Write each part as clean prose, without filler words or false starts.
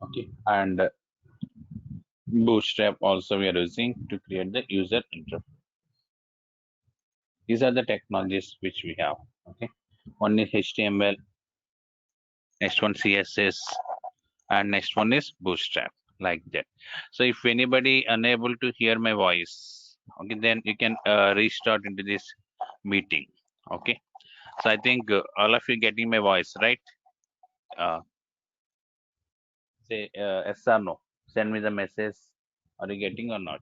Okay, and Bootstrap also we are using to create the user interface. These are the technologies which we have. Okay, one is HTML, next one CSS, and next one is Bootstrap, like that. So if anybody unable to hear my voice, okay, then you can restart into this meeting. Okay, so I think all of you getting my voice, right? Uh, say yes or no. Send me the message. Are you getting or not?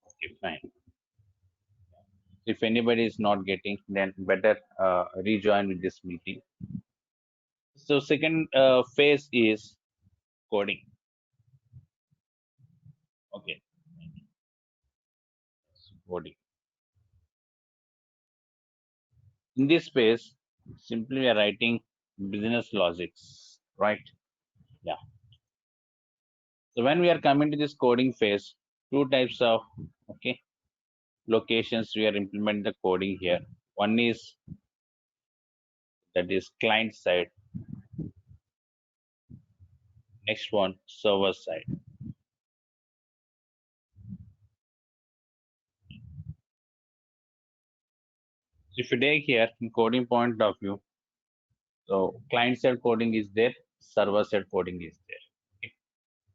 Okay, fine. If anybody is not getting, then better rejoin with this meeting. So second phase is coding. Okay, coding. In this phase, simply we are writing business logics, right? Yeah. So when we are coming to this coding phase, two types of okay locations we are implementing the coding here. One is that is client side. Next one server side. If you take here in coding point of view, so client side coding is there, server side coding is there. Okay.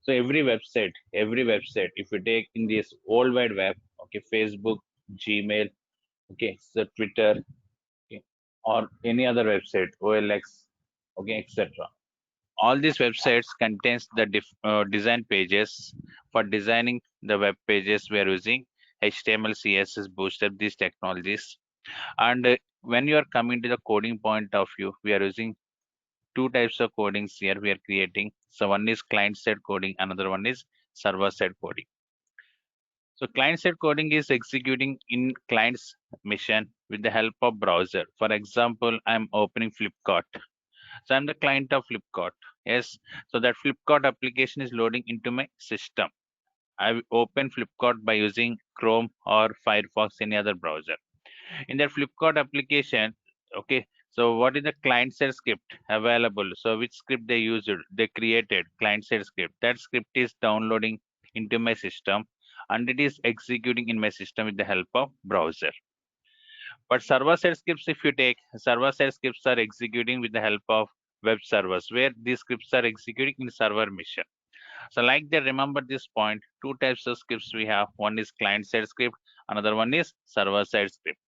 So every website, if you take in this world wide web, okay, Facebook, Gmail, okay, so Twitter, okay, or any other website, OLX, okay, etc. All these websites contains the design pages. For designing the web pages, we are using HTML, CSS, Bootstrap, these technologies. And when you are coming to the coding point of view, we are using two types of codings here we are creating. So one is client side coding, another one is server side coding. So client side coding is executing in client's machine with the help of browser. For example, I'm opening Flipkart. So I'm the client of Flipkart. Yes. So that Flipkart application is loading into my system. I open Flipkart by using Chrome or Firefox, any other browser. In that Flipkart application, okay, so what is the client side script available? So which script they used? They created client side script. That script is downloading into my system and it is executing in my system with the help of browser. But server side scripts, if you take server side scripts are executing with the help of web servers, where these scripts are executing in server machine. So like that, remember this point, two types of scripts we have. One is client side script, another one is server side script.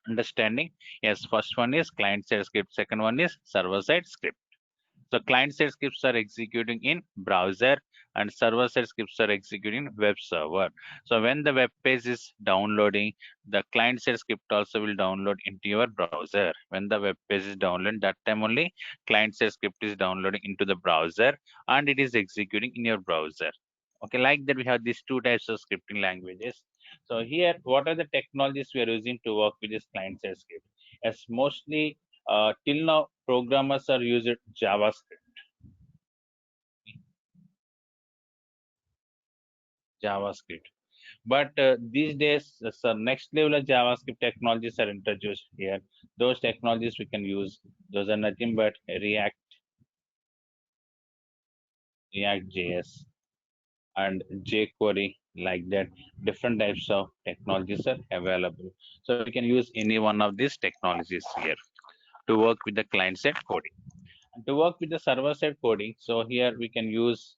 Understanding? Yes, first one is client side script, second one is server side script. So client side scripts are executing in browser and server side scripts are executing web server. So when the web page is downloading, the client side script also will download into your browser. When the web page is downloaded, that time only client side script is downloading into the browser and it is executing in your browser. Okay, like that we have these two types of scripting languages. So here, what are the technologies we are using to work with this client side script? As mostly till now, programmers are using JavaScript. JavaScript. But these days, some next level of JavaScript technologies are introduced here. Those technologies we can use. Those are nothing but React JS, and jQuery, like that. Different types of technologies are available. So we can use any one of these technologies here to work with the client side coding. And to work with the server side coding, so here we can use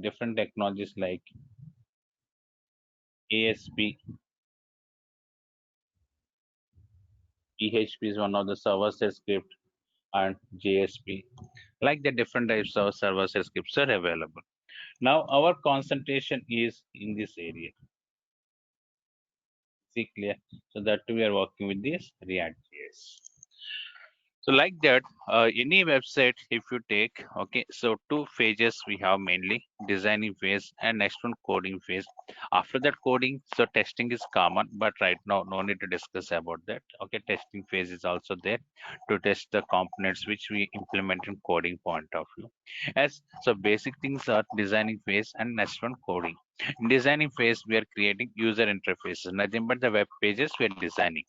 different technologies like ASP, PHP is one of the server side script, and JSP. Like the different types of server side scripts are available. Now our concentration is in this area. See clear? So that we are working with this React JS. So like that, any website, if you take, okay, so two phases we have mainly, designing phase and next one coding phase. After that coding, so testing is common, but right now no need to discuss about that. Okay, testing phase is also there to test the components which we implement in coding point of view. As so basic things are designing phase and next one coding. In designing phase, we are creating user interfaces, nothing but the web pages we are designing.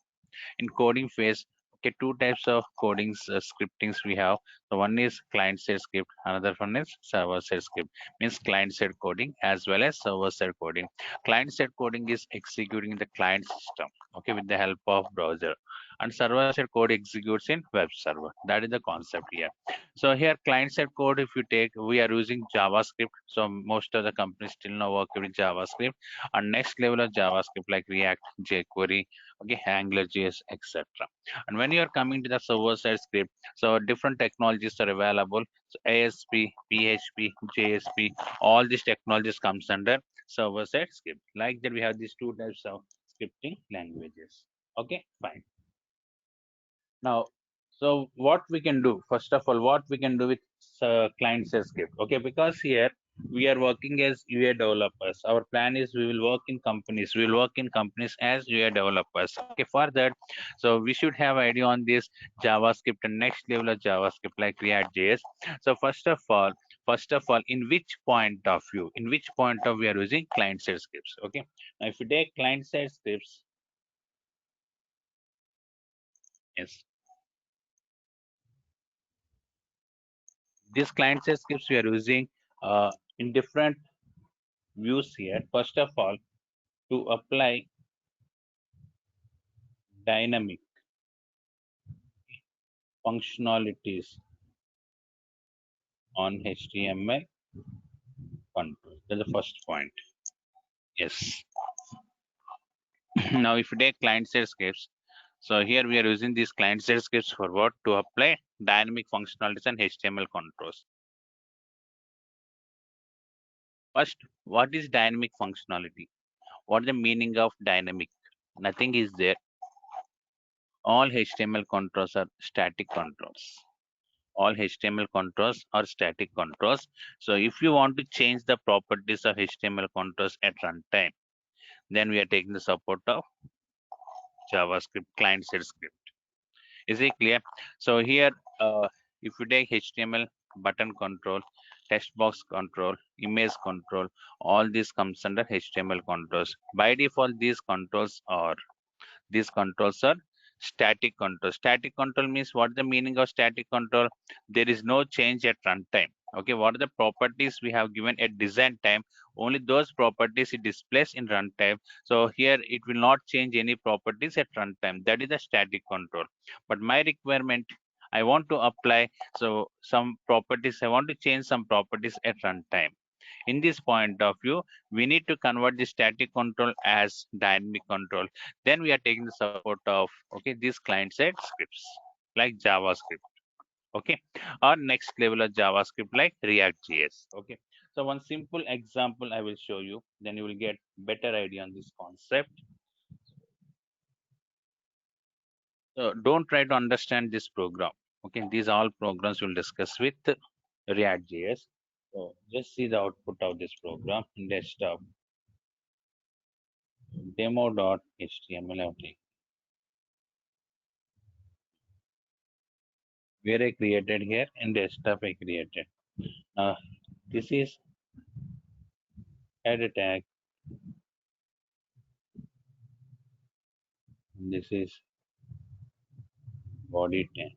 In coding phase, Okay, two types of codings, scriptings we have. So one is client side script, another one is server side script. Means client side coding as well as server side coding. Client side coding is executing the client system, okay, with the help of browser, and server side code executes in web server. That is the concept here. So here client side code, if you take, we are using JavaScript. So most of the companies still now work with JavaScript, and next level of JavaScript like React, jQuery, okay, Angular JS, etc. And when you are coming to the server side script, so different technologies are available. So ASP, PHP, JSP, all these technologies comes under server side script. Like that, we have these two types of scripting languages. Okay, fine. Now, so what we can do, first of all, what we can do with client side script, okay, because here we are working as UA developers. Our plan is we will work in companies. We will work in companies as UA developers. Okay, for that, so we should have idea on this JavaScript and next level of JavaScript like React JS. So first of all, in which point of we are using client side scripts. Okay, now if you take client side scripts, yes, these client side scripts we are using in different views here. First of all, to apply dynamic functionalities on HTML control. That's the first point. Yes. Now, if you take client side scripts, so here we are using these client side scripts for what? To apply dynamic functionalities and HTML controls. First, what is dynamic functionality? What is the meaning of dynamic? Nothing is there. All HTML controls are static controls. All HTML controls are static controls. So if you want to change the properties of HTML controls at runtime, then we are taking the support of JavaScript client side script. Is it clear? So here, if you take HTML button control, text box control, image control, all this comes under HTML controls. By default, these controls are static control. Static control means what the meaning of static control? There is no change at runtime. Okay, what are the properties we have given at design time? Only those properties it displays in runtime. So here it will not change any properties at runtime. That is the static control. But my requirement, I want to apply so some properties. I want to change some properties at runtime. In this point of view, we need to convert the static control as dynamic control. Then we are taking the support of, okay, these client side scripts like JavaScript, okay, or next level of JavaScript like React JS. Okay, so one simple example I will show you, then you will get better idea on this concept. So don't try to understand this program. Okay, these are all programs we'll discuss with React JS. So just see the output of this program in desktop. Demo.html where I created here in desktop I created. This is head tag. This is body tag.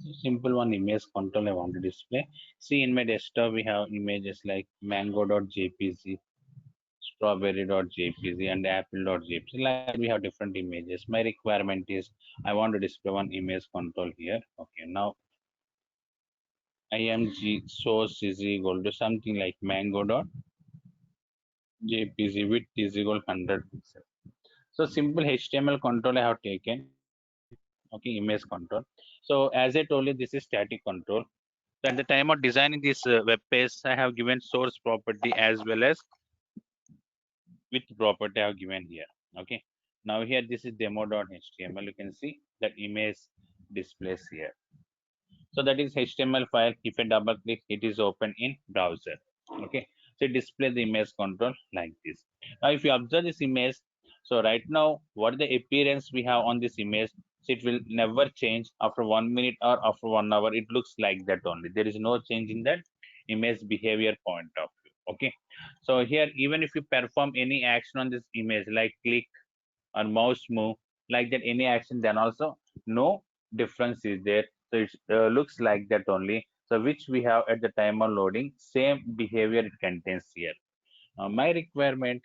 So simple one image control I want to display. See in my desktop we have images like mango.jpg, strawberry.jpg and apple.jpg. Like we have different images. My requirement is I want to display one image control here. Okay, now img source is equal to something like mango.jpg width is equal to 100 pixels. So simple HTML control I have taken. Okay, image control. So as I told you, this is static control. So at the time of designing this web page, I have given source property as well as width property I have given here. Okay. Now here this is demo.html. You can see that image displays here. So that is HTML file. If I double click, it is open in browser. Okay. So display the image control like this. Now if you observe this image, so right now what the appearance we have on this image, so it will never change after 1 minute or after 1 hour. It looks like that only. There is no change in that image behavior point of view. Okay. So here even if you perform any action on this image like click or mouse move, like that any action, then also no difference is there. So it looks like that only. So which we have at the time of loading, same behavior it contains here. My requirement,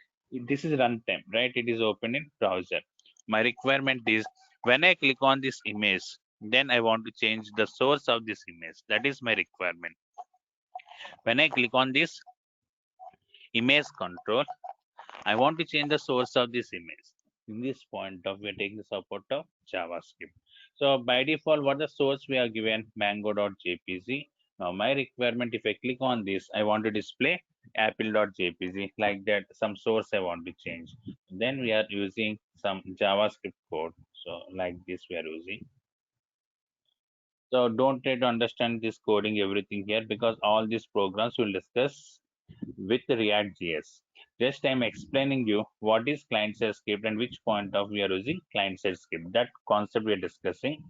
this is runtime, right? It is open in browser. My requirement is when I click on this image, then I want to change the source of this image. That is my requirement. When I click on this image control, I want to change the source of this image. In this point of, we are taking the support of JavaScript. So by default, what the source we are given, mango.jpg. Now my requirement, if I click on this, I want to display apple.jpg, like that. Some source I want to change. Then we are using some JavaScript code. So like this we are using. So don't try to understand this coding everything here, because all these programs will discuss with React.js. Just I'm explaining you what is client-side script and which point of we are using client-side script. That concept we are discussing.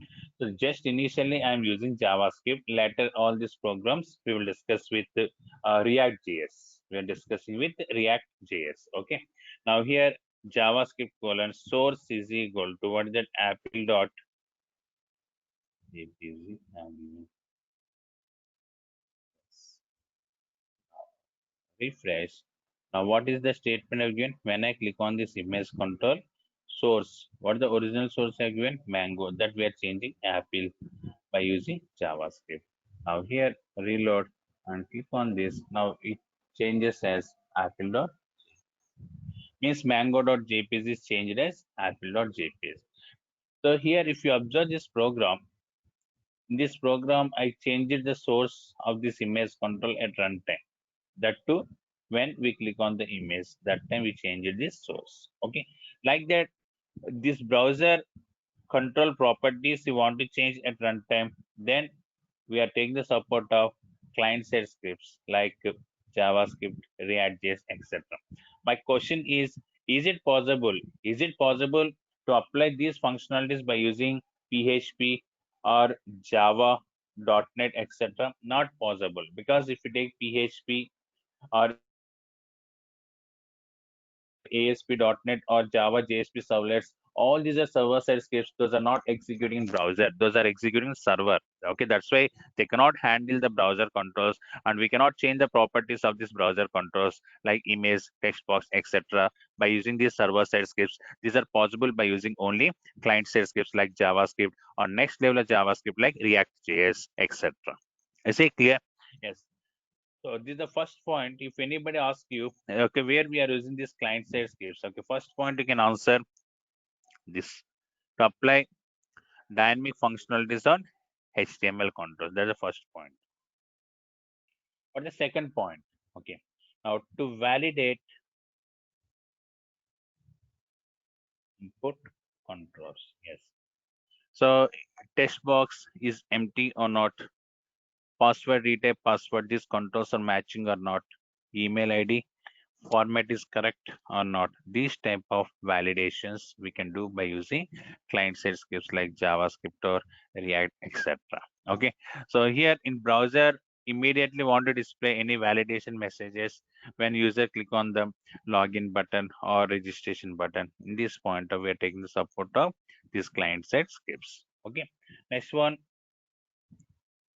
So just initially I'm using JavaScript. Later all these programs we will discuss with React.js. We are discussing with React.js. Okay. Now here JavaScript colon source is equal to what is that apple.jpg. Refresh. Now, what is the statement again? When I click on this image control source, what is the original source again? Mango. That we are changing apple by using JavaScript. Now here reload and click on this. Now it changes as apple dot means mango.jpg is changed as apple.jpg. So here if you observe this program, in this program I changed the source of this image control at runtime. That too, when we click on the image, that time we change this source. Okay, like that. This browser control properties you want to change at runtime, then we are taking the support of client-side scripts like JavaScript, React.js, etc. My question is it possible? Is it possible to apply these functionalities by using PHP or Java, .NET, etc.? Not possible, because if you take PHP or ASP.NET or Java JSP servlets, all these are server-side scripts. Those are not executing in browser. Those are executing server. Okay, that's why they cannot handle the browser controls, and we cannot change the properties of these browser controls like image, text box, etc. by using these server-side scripts. These are possible by using only client-side scripts like JavaScript or next level of JavaScript like React.js, etc. Is it clear? Yes. So this is the first point. If anybody asks you, okay, where we are using this client-side scripts, okay, first point you can answer this: to apply dynamic functionalities on HTML controls. That's the first point. But the second point, okay, now to validate input controls. Yes. So text box is empty or not? Password retype password. These controls are matching or not? Email ID format is correct or not. These type of validations we can do by using client-side scripts like JavaScript or React, etc. Okay, so here in browser, immediately want to display any validation messages when user click on the login button or registration button. In this point, we are taking the support of these client-side scripts. Okay, next one,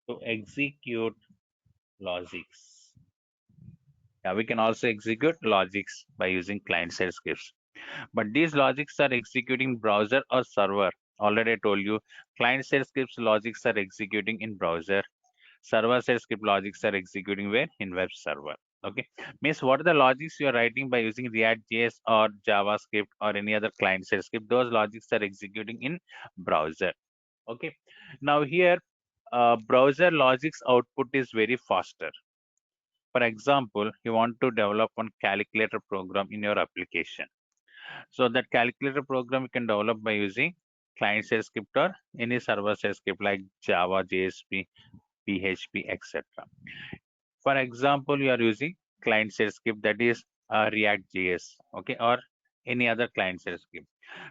to execute logics. Yeah, we can also execute logics by using client-side scripts. But these logics are executing browser or server. Already I told you, client-side scripts logics are executing in browser. Server-side script logics are executing where? In web server. Okay. Means what are the logics you are writing by using React.js or JavaScript or any other client-side script? Those logics are executing in browser. Okay. Now here, browser logics output is very faster. For example, you want to develop one calculator program in your application. So that calculator program you can develop by using client-side script or any server-side script like Java, JSP, PHP, etc. For example, you are using client-side script, that is React.js, okay, or any other client-side script.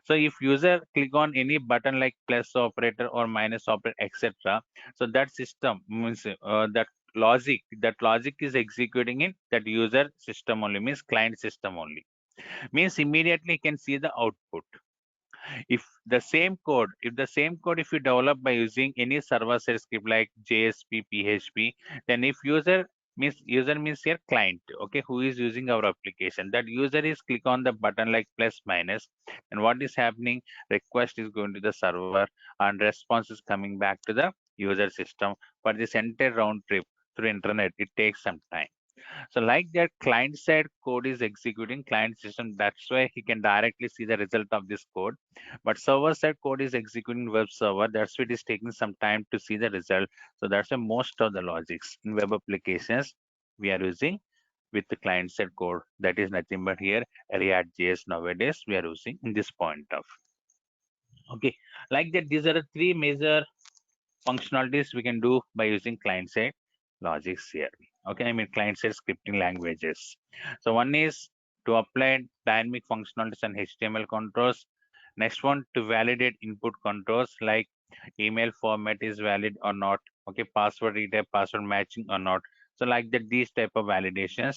So if user click on any button like plus operator or minus operator, etc., so that system means that logic is executing in that user system only, means client system only, means immediately you can see the output. If the same code, if you develop by using any server-side script like JSP, PHP, then if user means your client, okay, who is using our application. That user is click on the button like plus minus, and what is happening? Request is going to the server, and response is coming back to the user system. For this entire round trip through internet, it takes some time. So like that, client side code is executing client system. That's why he can directly see the result of this code. But server side code is executing web server. That's why it is taking some time to see the result. So that's why most of the logics in web applications we are using with the client side code. That is nothing but here React.js nowadays we are using in this point of. Okay, like that, these are the three major functionalities we can do by using client-side logics here. Okay, I mean client-side scripting languages. So one is to apply dynamic functionalities and HTML controls. Next one, to validate input controls like email format is valid or not. Okay, password retype, password matching or not. So like that, these type of validations.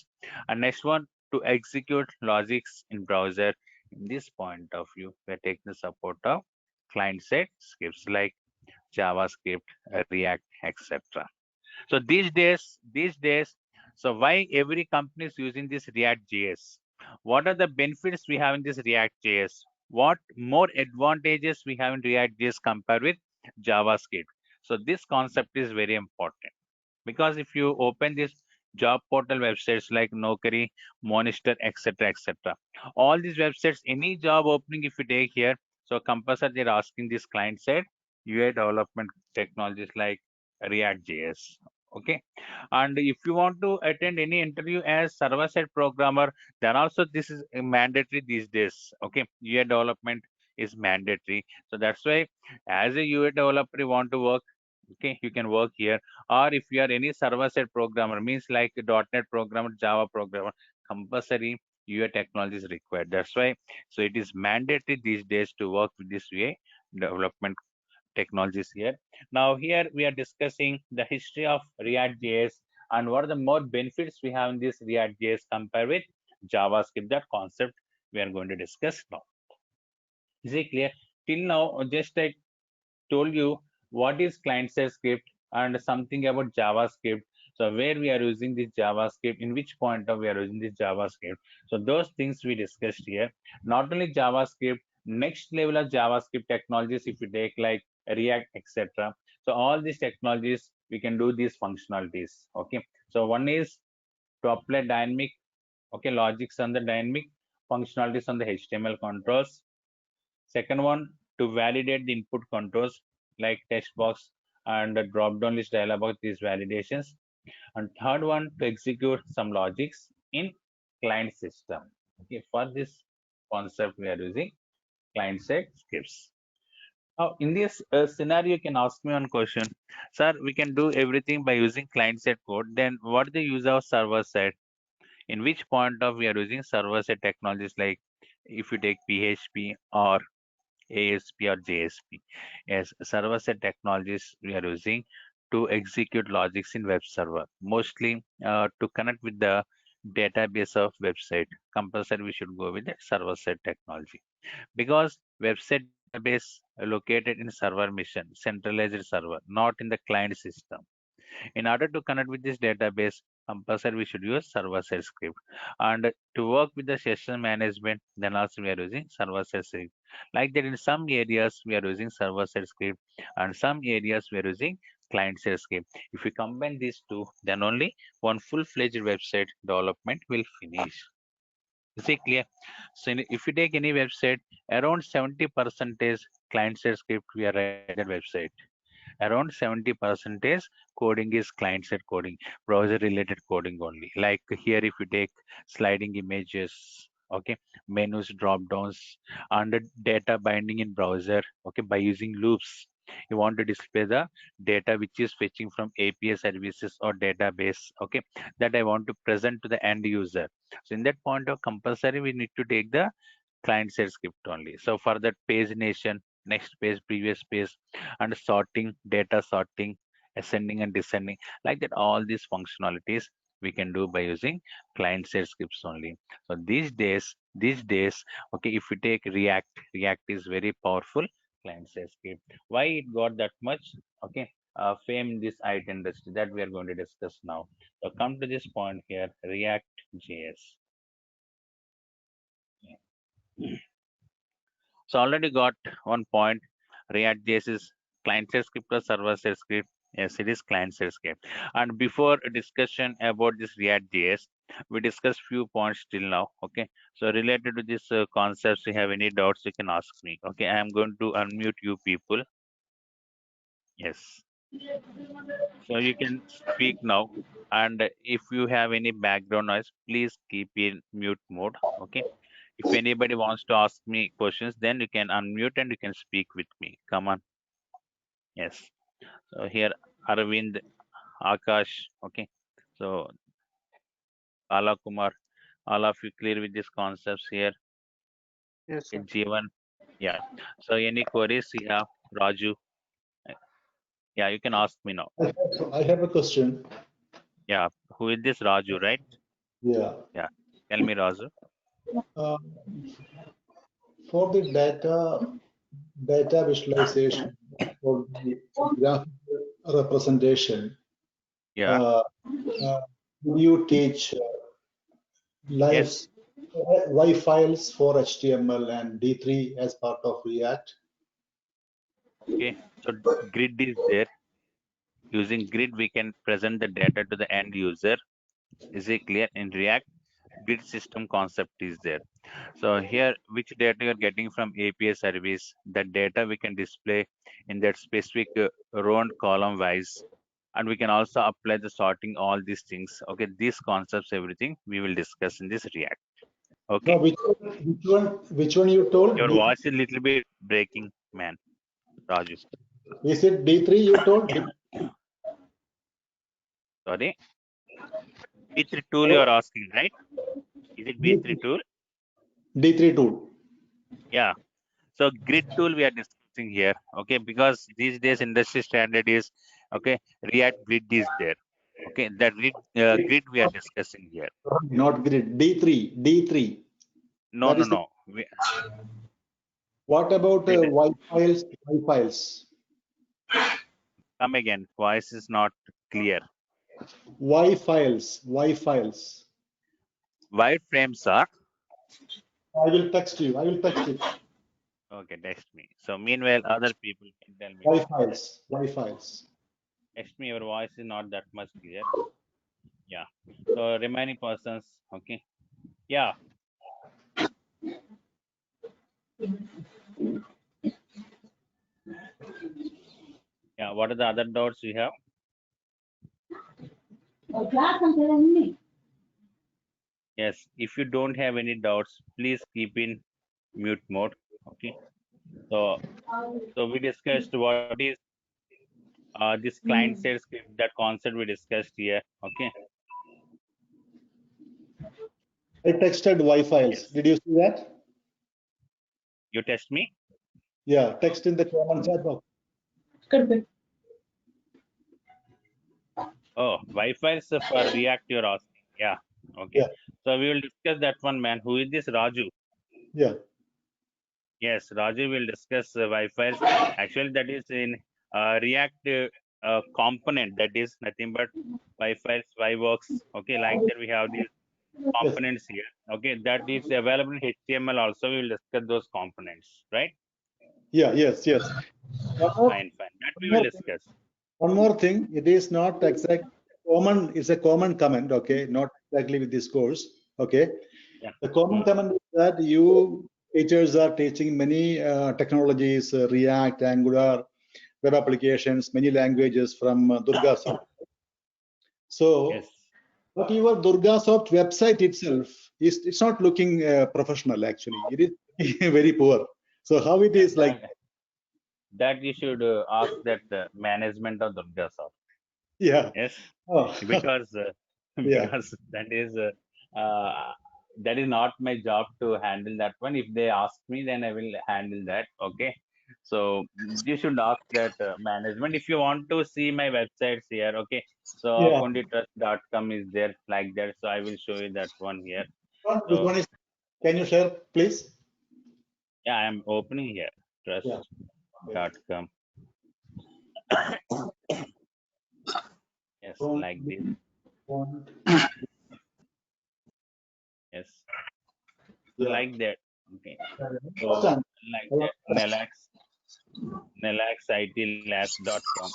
And next one, to execute logics in browser. In this point of view, we're taking the support of client-side scripts like JavaScript, React, etc. So these days, so why every company is using this React JS? What are the benefits we have in this React JS? What more advantages we have in React JS compared with JavaScript? So this concept is very important because if you open this job portal websites like Naukri, Monster, etc., etc., all these websites, any job opening, if you take here, so compulsory they're asking this client side UI development technologies like React JS. Okay, and if you want to attend any interview as server side programmer, then also this is mandatory these days. Okay, UI development is mandatory, so that's why as a UI developer you want to work. Okay, you can work here, or if you are any server side programmer, means like .NET programmer, Java programmer, compulsory UI technology is required. That's why, so it is mandatory these days to work with this UI development technologies here. Now here we are discussing the history of React JS and what are the more benefits we have in this React JS compared with JavaScript. That concept we are going to discuss now. Is it clear? Till now, just I told you what is client-side script and something about JavaScript. So where we are using this JavaScript, in which point of we are using this JavaScript. So those things we discussed here. Not only JavaScript, next level of JavaScript technologies, if you take like React, etc. So all these technologies, we can do these functionalities. Okay. So one is to apply dynamic, okay, logics on the dynamic functionalities on the HTML controls. Second one, to validate the input controls like text box and the drop down list dialog box, these validations. And third one, to execute some logics in client system. Okay, for this concept, we are using client side scripts. Now, in this scenario, you can ask me one question. Sir, we can do everything by using client side code. Then what is the use of server side? In which point of we are using server side technologies like if you take PHP or ASP or JSP. Yes, server-side technologies we are using to execute logics in web server. Mostly to connect with the database of website. Compulsory we should go with the server-side technology because website database located in server mission, centralized server, not in the client system. In order to connect with this database, compulsory we should use server-side script. And to work with the session management, then also we are using server-side script. Like that, in some areas we are using server-side script, and some areas we are using client-side script. If we combine these two, then only one full-fledged website development will finish. Is it clear? So if you take any website, around 70 percentage client-side script we are writing that website. Around 70 percentage coding is client-side coding, browser related coding only. Like here, if you take sliding images, okay, menus, drop downs, and the data binding in browser, okay, by using loops. You want to display the data which is fetching from API services or database, okay, that I want to present to the end user. So in that point of compulsory, we need to take the client side script only. So for that page nation, next page, previous page, and sorting, data sorting, ascending and descending, like that, all these functionalities we can do by using client-side scripts only. So these days, okay, if we take React is very powerful client-side script. Why it got that much, okay, fame in this IT industry, that we are going to discuss now. So come to this point here, React JS. So already got one point. React JS is client-side script or server-side script. Yes, it is client-side script. And before a discussion about this React JS, we discussed few points till now. Okay. So related to this concepts, you have any doubts, you can ask me. Okay. I am going to unmute you people. Yes. So you can speak now. And if you have any background noise, please keep in mute mode. Okay. If anybody wants to ask me questions, then you can unmute and you can speak with me. Come on. Yes. So here, Arvind, Akash. Okay. So Kala Kumar, all of you clear with these concepts here. Yes, Okay, sir. Jeevan. Yeah. So any queries you have, Raju? Yeah, you can ask me now. I have a question. Yeah. Who is this Raju, right? Yeah. Yeah. Tell me, Raju. Uh, for the data visualization for the graphical representation, Yeah. uh, do you teach live Yes. Y files for HTML and D3 as part of React? Okay. So grid is there. Using grid, we can present the data to the end user. Is it clear? In React, grid system concept is there. So here, which data you're getting from API service, that data we can display in that specific row and column wise. And we can also apply the sorting, all these things. Okay, these concepts, everything we will discuss in this React. No, Okay, which one you told? your voice is a little bit breaking, man, Raju. Is it D3 you told? Sorry, B3 tool you're asking, right? Is it B3 tool? D3 tool. Yeah. So grid tool we are discussing here, okay, because these days industry standard is, okay, React grid is there. Okay, that grid we are discussing here. Not grid. D3. D3. No, That no, is the. no. What about Wait, Y files? Y files. come again. Voice is not clear. Y files. Y files. Wireframes are I will text you. I will text you. okay. Text me. So meanwhile, other people can tell me Y down. files. Y files. Text me. Your voice is not that much clear. Yeah. So remaining persons. Okay. Yeah. Yeah. What are the other doubts you have? Yes. If you don't have any doubts, please keep in mute mode. Okay. So we discussed what is this client side script, that concept we discussed here. Okay. I texted Y files. Yes. Did you see that? You test me. Yeah, text in the comment chat box. Oh, Wi-Fi is for React. You're asking. Yeah. Okay. Yeah, So we will discuss that one, man. Who is this Raju? yeah. Yes, Raju will discuss Wi-Fi. Actually, that is in React component. That is nothing but Wi-Fi, Yworks. Okay, like that we have these Yes. components here. Okay, that is available in HTML also. We will discuss those components, right? Yeah, yes, yes. Fine, fine. That One we will more thing. discuss. One more thing. It is not exact common. It's a common comment. Okay, not exactly with this course. Okay. Yeah. The common comment is that you teachers are teaching many technologies, React, Angular, web applications, many languages from Durga soft. So, Yes. but your Durga soft website itself is it's not looking professional actually. It is very poor. So how it Yeah, is like? that you should ask that management of Durga Soft. Yeah. Yes, Oh, because yeah. because that is not my job to handle that one. If they ask me, then I will handle that. Okay. So you should ask that management. If you want to see my websites here, okay. So Yeah. accountitrust.com is there like that. So I will show you that one here. This So one is, can you share, please? yeah, I'm opening here Yeah. trust.com. Yes, Don't like this. want. Yes, so Yeah. like that. Okay. First So time. like that, nelaxitlabs.com.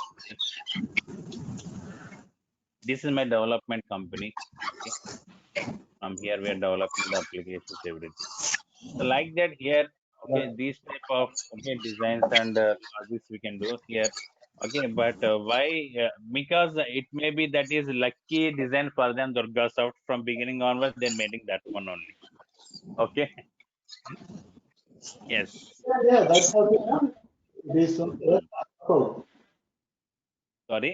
This is my development company. Okay. From here we are developing the applications, everything. So like that here, okay, these type of okay designs and logics we can do here. Okay, but why? Because it may be that is lucky design for them Durga Soft from beginning onwards. They're making that one only. Okay. Yes. Yeah, that's how it is. Sorry.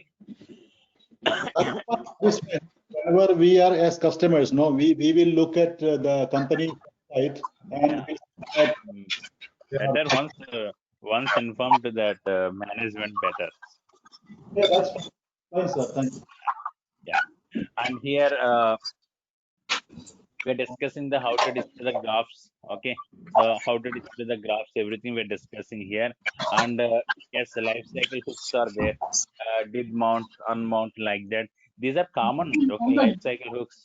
This way, whenever we are as customers, no, we will look at the company site and Yeah. we see that Mm. they are. Better once informed to that management better. Yeah, that's fine, sir. Thank you. Yeah. And here we're discussing the how to display the graphs. Okay, so how to display the graphs, everything we're discussing here. And yes, the life cycle hooks are there. Did mount, unmount, like that. These are common. Okay, life cycle hooks.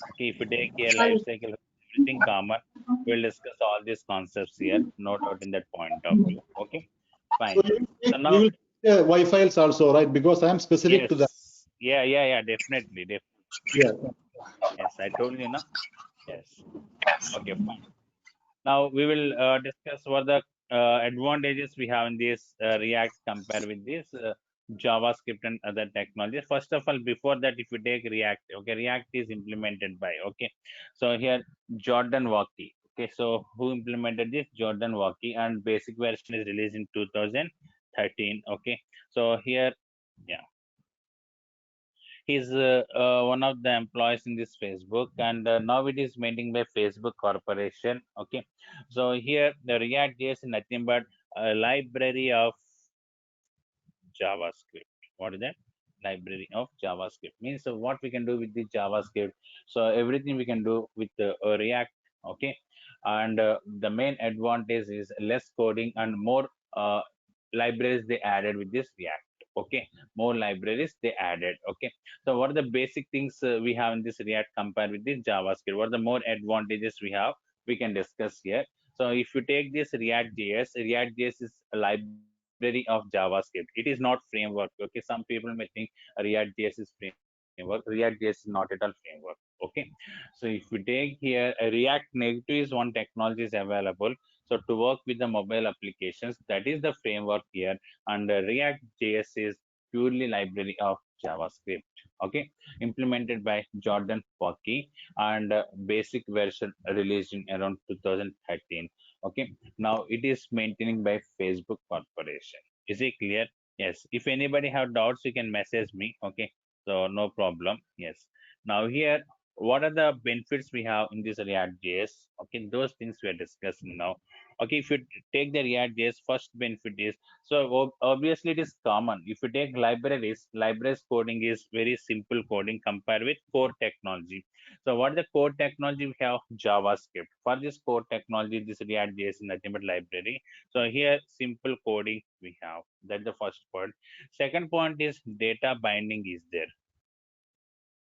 Okay, if you take here life cycle hooks, everything common. We'll discuss all these concepts here, no doubt in that point of view. Okay, So fine. So we now, will Wi-Files also, right? Because I am specific yes, to that. yeah, definitely, Yeah. yes, I told you, no. Yes, okay, fine. Now we will discuss what the advantages we have in this React compare with this JavaScript and other technologies. First of all, before that, if you take React, okay, React is implemented by, okay. So here, Jordan Walkie. Okay, so who implemented this? Jordan Walkie, and basic version is released in 2013. Okay, so here, yeah, he's one of the employees in this Facebook, and now it is maintained by Facebook Corporation. Okay, so here the React JS is nothing but a library of JavaScript. What is that? Library of JavaScript means what we can do with the JavaScript. So everything we can do with React. Okay, and the main advantage is less coding and more libraries they added with this React. Okay, more libraries they added. Okay, so what are the basic things we have in this React compared with this JavaScript? What are the more advantages we have? We can discuss here. So if you take this React JS is a library of JavaScript. It is not framework. Okay, some people may think React JS is framework. React JS is not at all framework. Okay, so if we take here a React Native is one technology is available. So to work with the mobile applications, that is the framework here, and React JS is purely library of JavaScript. Okay, implemented by Jordan Walkie, and basic version released in around 2013. Okay, now it is maintaining by Facebook Corporation. Is it clear? Yes. If anybody have doubts, you can message me. Okay, so no problem. Yes. Now here, what are the benefits we have in this React JS? Okay, those things we are discussing now. Okay, if you take the React JS, first benefit is, so obviously it is common. If you take libraries coding is very simple coding compared with core technology. So what is the core technology we have? JavaScript. For this core technology, this React JS is nothing but library. So here simple coding we have. That's the first point. Second point is data binding is there.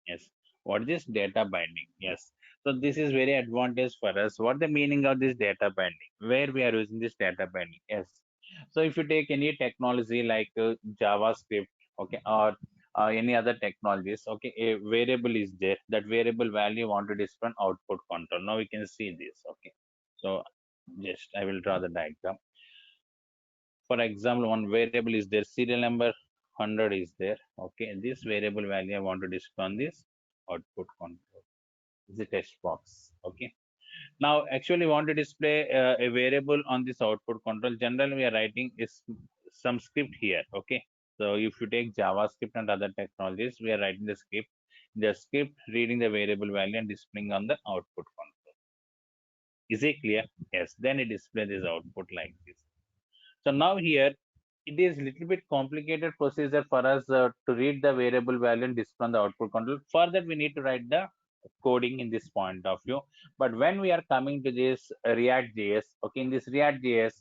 Yes. What is this data binding? Yes. So this is very advantage for us. What the meaning of this data binding? Where we are using this data binding? Yes. So if you take any technology like JavaScript, okay, or any other technologies, okay, a variable is there. That variable value want to display on output control. Now we can see this. Okay. So just I will draw the diagram. For example, one variable is there, serial number 100 is there. Okay, this variable value I want to display on this output control is the text box. Okay, now actually want to display a variable on this output control. Generally we are writing is some script here. Okay, so if you take JavaScript and other technologies, we are writing the script reading the variable value and displaying on the output control. Is it clear? Yes, then it displays this output like this. So now here it is little bit complicated procedure for us to read the variable value and display on the output control. For that we need to write the coding in this point of view. But when we are coming to this React JS, okay, in this React JS,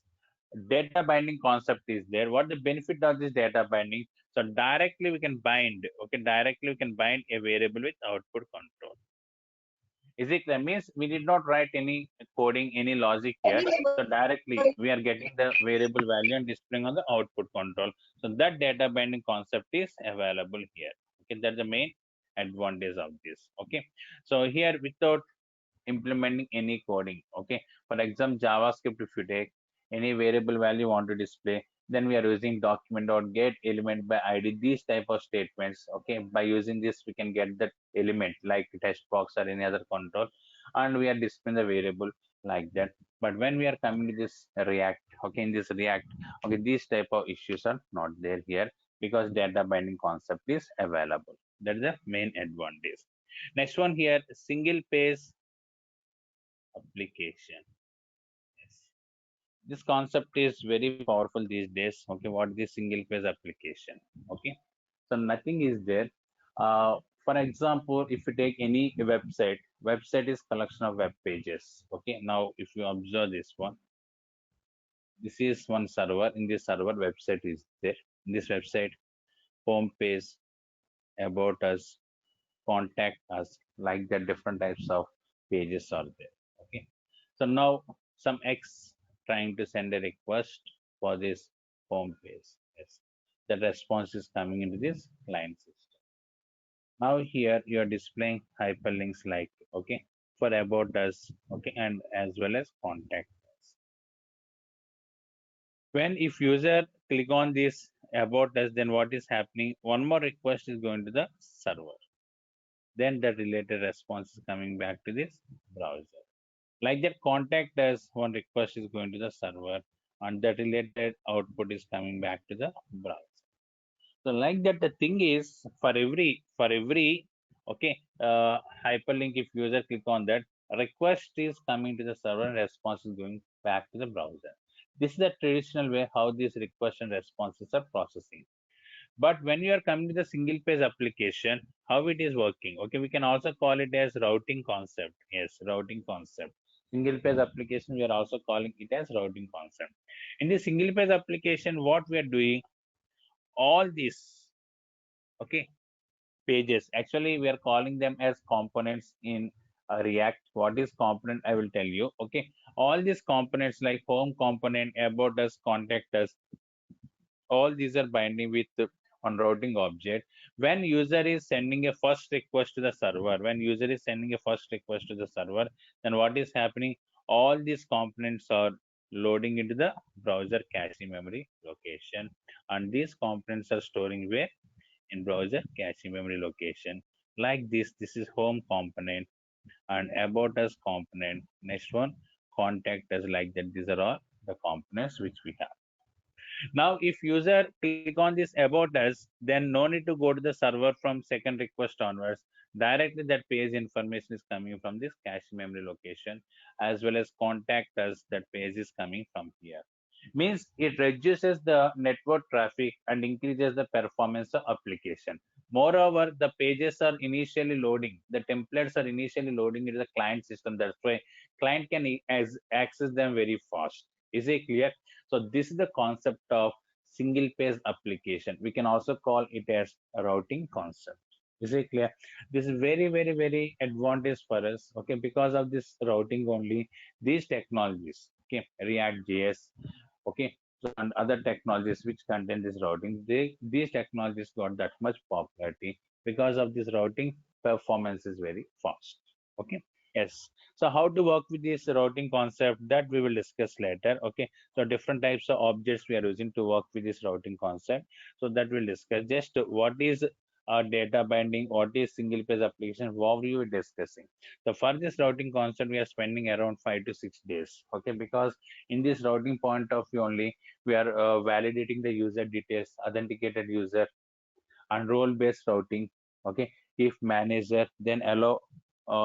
data binding concept is there. What the benefit of this data binding? So directly we can bind, okay, directly we can bind a variable with output control. Is it clear? Means we did not write any coding, any logic here. So directly we are getting the variable value and displaying on the output control. So that data binding concept is available here. Okay, that's the main advantage of this. Okay, so here without implementing any coding, okay, for example JavaScript, if you take any variable value you want to display, then we are using document.get element by id, these type of statements. Okay, by using this we can get that element like text box or any other control, and we are displaying the variable like that. But when we are coming to this React, okay, in this React, okay, these type of issues are not there here because data binding concept is available. That's the main advantage. Next one here, single page application. Yes. This concept is very powerful these days. Okay, what is single page application? Okay, so nothing is there. For example, if you take any website is collection of web pages. Okay, now if you observe this one, this is one server. In this server, website is there. In this website, home page, about us, contact us, like that different types of pages are there. Okay, so now some X trying to send a request for this home page. Yes, the response is coming into this client system. Now here you are displaying hyperlinks like, okay, for about us, okay, and as well as contact us. When if user click on this about us, then what is happening? One more request is going to the server. Then the related response is coming back to this browser. Like that, contact us, one request is going to the server, and the related output is coming back to the browser. So like that, the thing is for every okay hyperlink, if user click on that, request is coming to the server and response is going back to the browser. This is the traditional way how these requests and responses are processing. But when you are coming to the single page application, how it is working? Okay, we can also call it as routing concept. Yes, routing concept. Single page application, we are also calling it as routing concept. In the single page application, what we are doing, all these, okay, pages, actually we are calling them as components in React. What is component? I will tell you. Okay, all these components like home component, about us, contact us, all these are binding with on routing object. When user is sending a first request to the server, then what is happening? All these components are loading into the browser cache memory location, and these components are storing where? In browser cache memory location. Like this is home component, and about us component. Next one, contact us, like that. These are all the components which we have. Now, if user click on this about us, then no need to go to the server from second request onwards. Directly that page information is coming from this cache memory location, as well as contact us, that page is coming from here. Means it reduces the network traffic and increases the performance of application. Moreover, the pages are initially loading, the templates are initially loading into the client system. That's why client can access them very fast. Is it clear? So this is the concept of single page application. We can also call it as a routing concept. Is it clear? This is very advantage for us. Okay, because of this routing only, these technologies, okay, React JS, okay, so and other technologies which contain this routing, these technologies got that much popularity because of this routing. Performance is very fast. Okay, yes. So how to work with this routing concept, that we will discuss later. Okay, so different types of objects we are using to work with this routing concept, so that we'll discuss. Just what is data binding, what is single page application, what we were discussing. So for this routing concept, we are spending around 5 to 6 days. Okay, because in this routing point of view only, we are validating the user details, authenticated user, and role based routing. Okay, if manager, then allow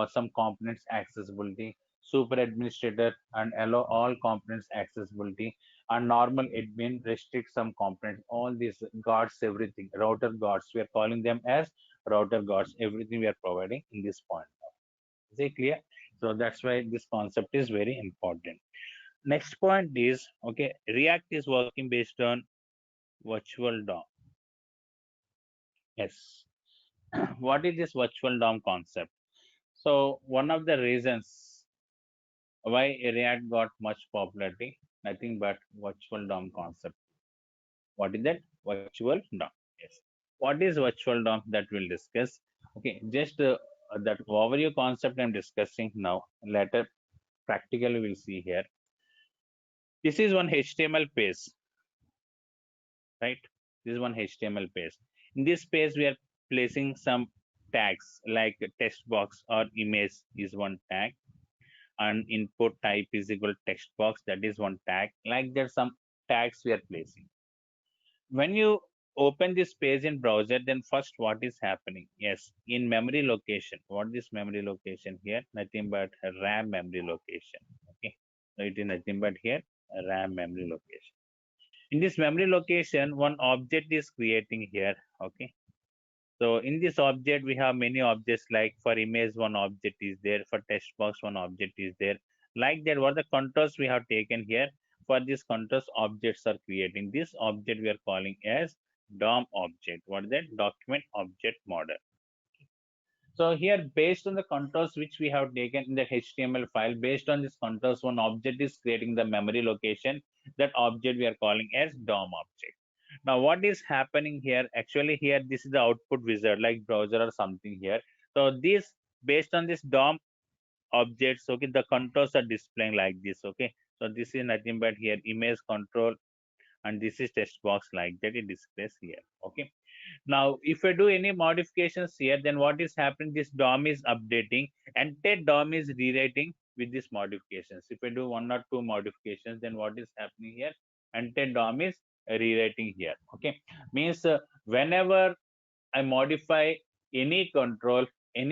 some components accessibility, super administrator, and allow all components accessibility, and normal admin restricts some components. All these guards, everything, router guards, we are calling them as router guards. Everything we are providing in this point. Is it clear? So that's why this concept is very important. Next point is, okay, React is working based on virtual DOM. Yes. What is this virtual DOM concept? So one of the reasons why React got much popularity, nothing but virtual DOM concept. What is that? Virtual DOM. Yes. What is virtual DOM that we'll discuss? Okay, just that overview concept I'm discussing now. Later, practically we'll see here. This is one HTML page, right? This is one HTML page. In this page, we are placing some tags like text box or image is one tag, and input type is equal text box, that is one tag. Like there's some tags we are placing. When you open this page in browser, then first what is happening? Yes, in memory location. What is memory location here? Nothing but RAM memory location. Okay, so it is nothing but here RAM memory location. In this memory location, one object is creating here. Okay, so in this object we have many objects, like for image one object is there, for text box one object is there. Like that, what the controls we have taken here, for this controls objects are creating. This object we are calling as DOM object. What is that? Document object model. So here, based on the controls which we have taken in the HTML file, based on this controls, one object is creating the memory location. That object we are calling as DOM object. Now, what is happening here? Actually, here, this is the output wizard, like browser or something here. So this, based on this DOM objects, okay, the controls are displaying like this, okay. So this is nothing but here image control, and this is text box, like that it displays here, okay. Now, if I do any modifications here, then what is happening? This DOM is updating, and that DOM is rewriting with these modifications. If I do one or two modifications, then what is happening here? And that DOM is rewriting here. Okay, means whenever I modify any control in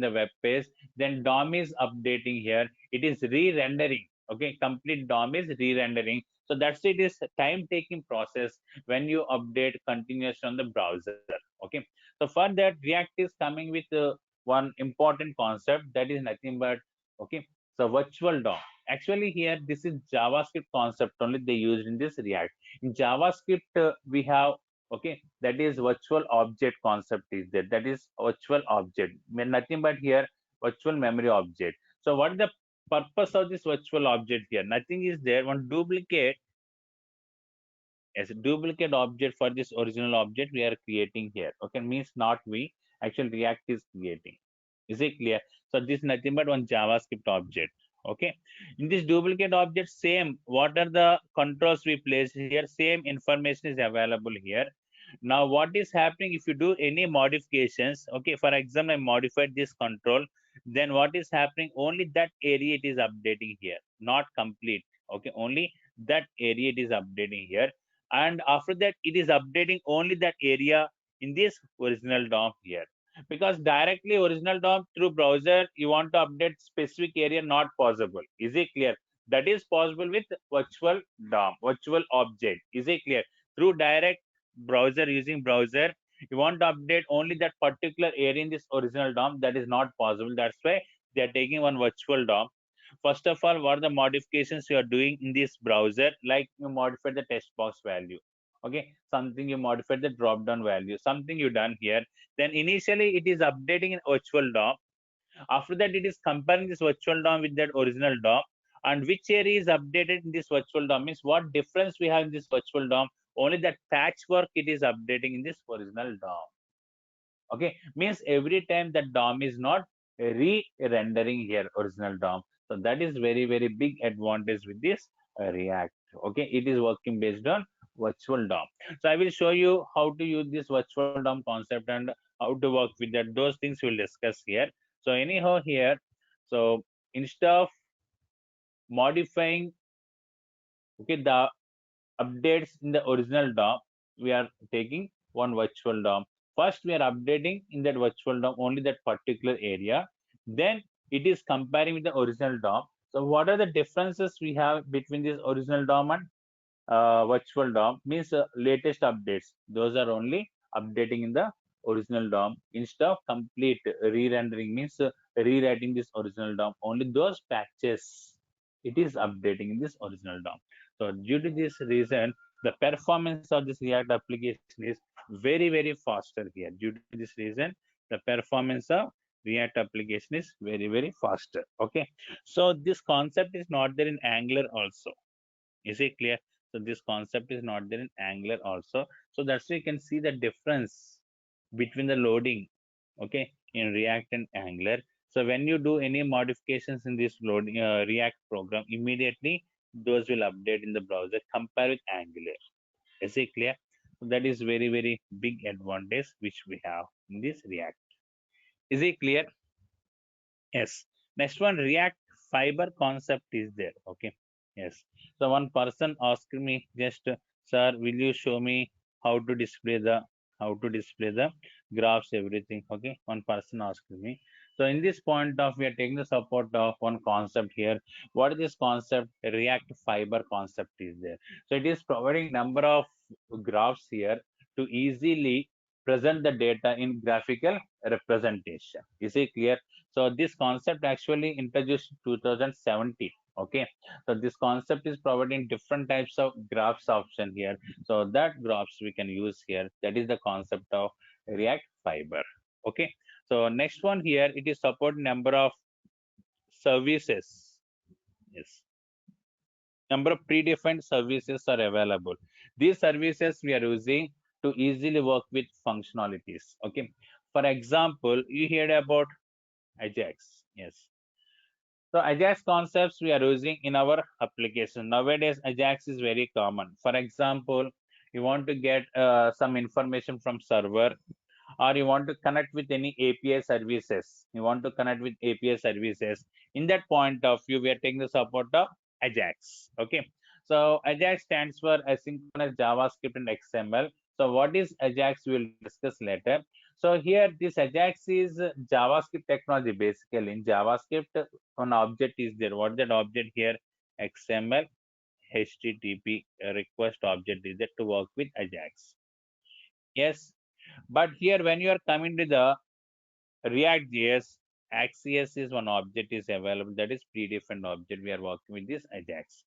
the web page, then DOM is updating here. It is re-rendering. Okay, complete DOM is re-rendering. So that's it, is time-taking process when you update continuously on the browser. Okay, so for that, React is coming with one important concept, that is nothing but, okay, so virtual DOM. Actually, here this is JavaScript concept only they used in this React. In JavaScript, we have, okay, that is virtual object concept is there. That is virtual object, nothing but here virtual memory object. So what is the purpose of this virtual object here? Nothing is there, one duplicate, as a duplicate object for this original object we are creating here. Okay, means not we, actually React is creating. Is it clear? So this is nothing but one JavaScript object. Okay, in this duplicate object, same, what are the controls we place here, same information is available here. Now what is happening, if you do any modifications, okay, for example I modified this control, then what is happening, only that area it is updating here, not complete. Okay, only that area it is updating here, and after that it is updating only that area in this original DOM here. Because directly original DOM through browser you want to update specific area, not possible. Is it clear? That is possible with virtual DOM, virtual object. Is it clear? Through direct browser, using browser, you want to update only that particular area in this original DOM, that is not possible. That's why they are taking one virtual DOM. First of all, what are the modifications you are doing in this browser? Like you modified the text box value, okay, something you modified the drop down value, something you done here. Then initially it is updating in virtual DOM. After that, it is comparing this virtual DOM with that original DOM, and which area is updated in this virtual DOM, means what difference we have in this virtual DOM. Only that patchwork it is updating in this original DOM. Okay, means every time that DOM is not re-rendering here original DOM. So that is very, very big advantage with this React. Okay, it is working based on virtual DOM. So I will show you how to use this virtual DOM concept and how to work with that. Those things we'll discuss here. So anyhow here, so instead of modifying, okay, the updates in the original DOM, we are taking one virtual DOM. First, we are updating in that virtual DOM only that particular area. Then it is comparing with the original DOM. So what are the differences we have between this original DOM and virtual DOM means latest updates. Those are only updating in the original DOM instead of complete re-rendering means rewriting this original DOM. Only those patches it is updating in this original DOM. So due to this reason, the performance of this React application is very faster here. Due to this reason, the performance of React application is very faster. Okay, so this concept is not there in Angular also. Is it clear? So this concept is not there in Angular also. So that's why you can see the difference between the loading, okay, in React and Angular. So when you do any modifications in this loading React program, immediately those will update in the browser. Compare with Angular. Is it clear? So that is very big advantage which we have in this React. Is it clear? Yes. Next one, React fiber concept is there. Okay. Yes. So one person asked me just, sir, will you show me how to display the graphs, everything. Okay. One person asked me. So in this point of, we are taking the support of one concept here. What is this concept? React fiber concept is there. So it is providing number of graphs here to easily present the data in graphical representation. Is it clear? So this concept actually introduced 2017. Okay, so this concept is providing different types of graphs option here. So that graphs we can use here. That is the concept of React Fiber. Okay, so next one here, it is support number of services. Yes, number of predefined services are available. These services we are using to easily work with functionalities. Okay, for example, you heard about Ajax. Yes. So Ajax concepts we are using in our application. Nowadays, Ajax is very common. For example, you want to get some information from server, or you want to connect with any API services. You want to connect with API services. In that point of view, we are taking the support of Ajax. Okay. So Ajax stands for asynchronous JavaScript and XML. So what is Ajax? We will discuss later. So here this Ajax is JavaScript technology. Basically in JavaScript, an object is there. What is that object here? XML HTTP request object is there to work with Ajax. Yes, but here when you are coming to the React.js, Axios is one object is available. That is predefined object. We are working with this Ajax.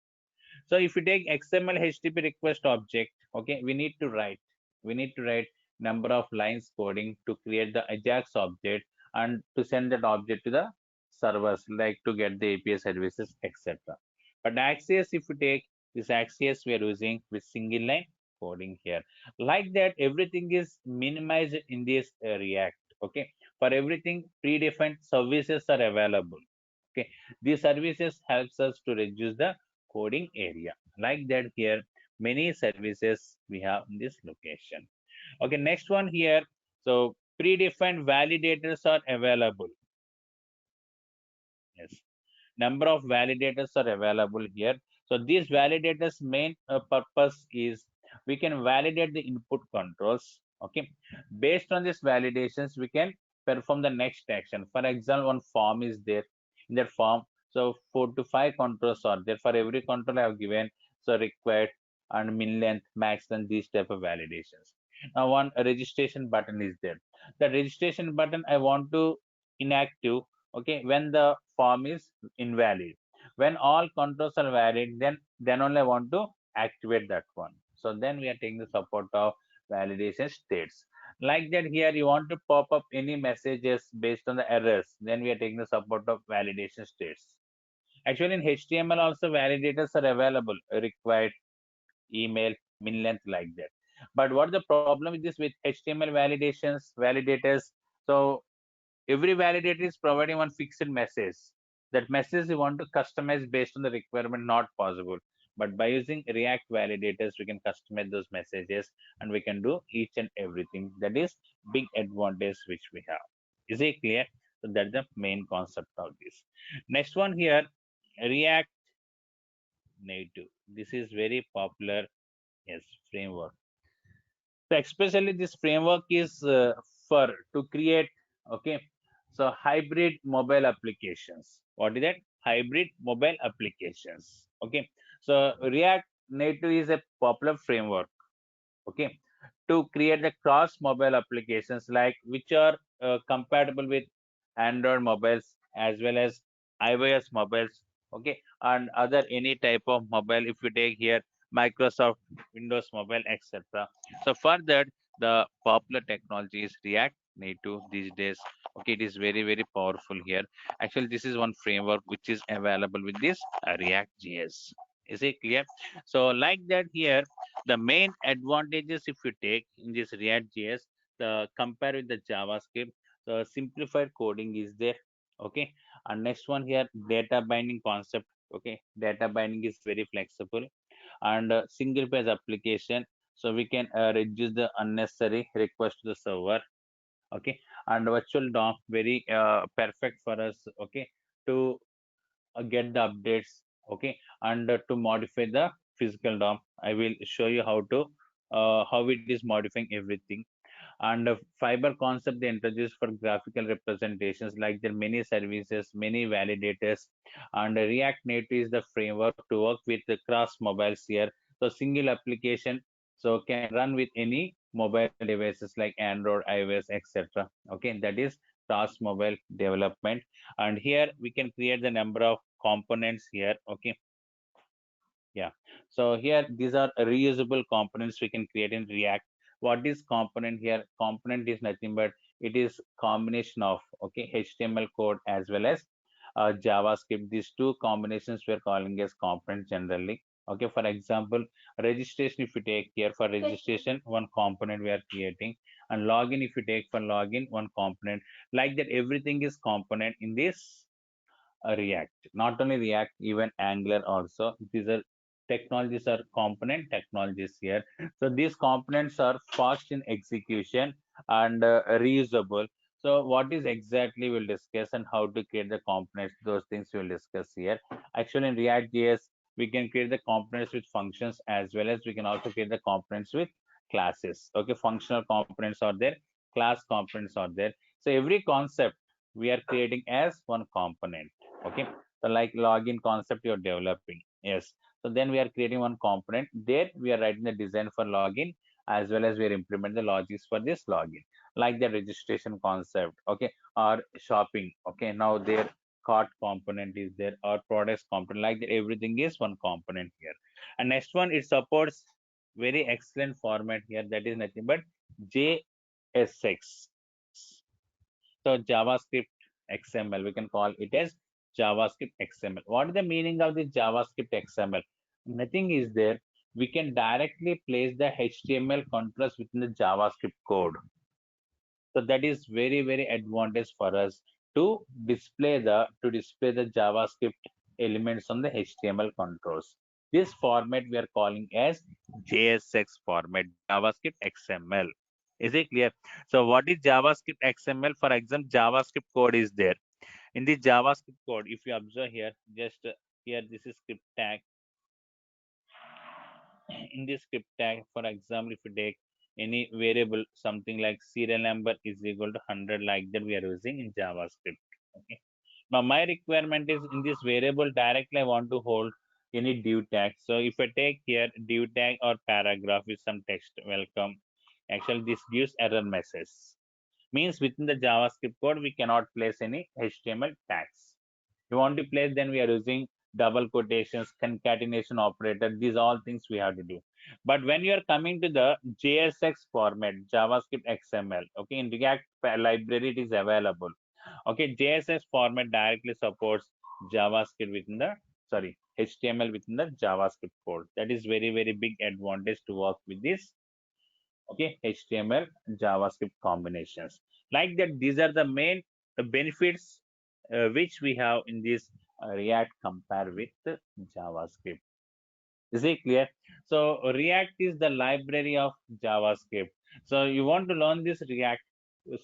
So if you take XML HTTP request object, okay, we need to write number of lines coding to create the Ajax object and to send that object to the servers, like to get the API services, etc. But Axios, if you take this Axios, we are using with single line coding here. Like that, everything is minimized in this React. Okay, for everything, predefined services are available. Okay, these services helps us to reduce the coding area. Like that here, many services we have in this location. Okay, next one here. So predefined validators are available. Yes, number of validators are available here. So these validators main purpose is we can validate the input controls. Okay, based on these validations we can perform the next action. For example, one form is there. In that form, so 4 to 5 controls are there. For every control I have given, so required and min length, max length, these type of validations. Now one registration button is there. The registration button I want to inactive, okay, when the form is invalid. When all controls are valid, then only I want to activate that one. So then we are taking the support of validation states. Like that here, you want to pop up any messages based on the errors, then we are taking the support of validation states. Actually in HTML also validators are available, required, email, min length, like that. But what the problem with this with HTML validators? So every validator is providing one fixed message. That message you want to customize based on the requirement, not possible. But by using React validators, we can customize those messages and we can do each and everything. That is big advantage which we have. Is it clear? So that's the main concept of this. Next one here, React Native. This is very popular, yes, framework. So especially this framework is for to create, okay, so hybrid mobile applications. What is that? Hybrid mobile applications. Okay, so React Native is a popular framework, okay, to create the cross mobile applications like which are compatible with Android mobiles as well as iOS mobiles, okay, and other any type of mobile. If you take here Microsoft Windows mobile, etc. So for that, the popular technology is React Native these days. Okay, it is very powerful here. Actually, this is one framework which is available with this React JS. Is it clear? So like that here, the main advantages if you take in this React JS, the compare with the JavaScript, the simplified coding is there, okay. And next one here, data binding concept, okay. Data binding is very flexible, and single page application, so we can reduce the unnecessary request to the server, okay. And virtual DOM, very perfect for us, okay, to get the updates, okay. And to modify the physical DOM, I will show you how it is modifying everything. And fiber concept they introduced for graphical representations, like there are many services, many validators. And React Native is the framework to work with the cross mobiles here, so single application so can run with any mobile devices like Android, iOS, etc. Okay, that is cross mobile development. And here we can create the number of components here, okay. Yeah. So here these are reusable components we can create in React. What is component here? Component is nothing but it is combination of, okay, HTML code as well as JavaScript. These two combinations we are calling as component generally. Okay, for example, registration, if you take here for registration, one component we are creating, and login, if you take for login, one component. Like that, everything is component in this React. Not only React, even Angular also. These are technologies are component technologies here. So these components are fast in execution and reusable. So what is exactly we'll discuss, and how to create the components, those things we'll discuss here. Actually in React JS, we can create the components with functions as well as we can also create the components with classes. Okay, functional components are there, class components are there. So every concept we are creating as one component. Okay, so like login concept you're developing, yes. So then we are creating one component there, we are writing the design for login as well as we are implement the logics for this login, like the registration concept, okay, or shopping, okay. Now their cart component is there, or products component, like that everything is one component here. And next one, it supports very excellent format here, that is nothing but JSX. So JavaScript XML, we can call it as JavaScript XML. What is the meaning of this JavaScript XML? Nothing is there. We can directly place the HTML controls within the JavaScript code. So that is very advantage for us to display the JavaScript elements on the HTML controls. This format we are calling as JSX format, JavaScript XML. Is it clear? So what is JavaScript XML? For example, JavaScript code is there. In the JavaScript code, if you observe here, just here, this is script tag. In this script tag, for example, if you take any variable, something like serial number is equal to 100, like that we are using in JavaScript. Okay. Now my requirement is in this variable directly I want to hold any div tag. So if I take here div tag or paragraph with some text, welcome. Actually, this gives error message. Means within the JavaScript code we cannot place any HTML tags. We want to place, then we are using double quotations, concatenation operator, these all things we have to do. But when you are coming to the JSX format, JavaScript XML, okay, in React library it is available. Okay, JSX format directly supports JavaScript within the, sorry, HTML within the JavaScript code. That is very big advantage to work with this, okay, HTML JavaScript combinations. Like that, these are the main benefits which we have in this React compare with JavaScript. Is it clear? So React is the library of JavaScript. So you want to learn this React,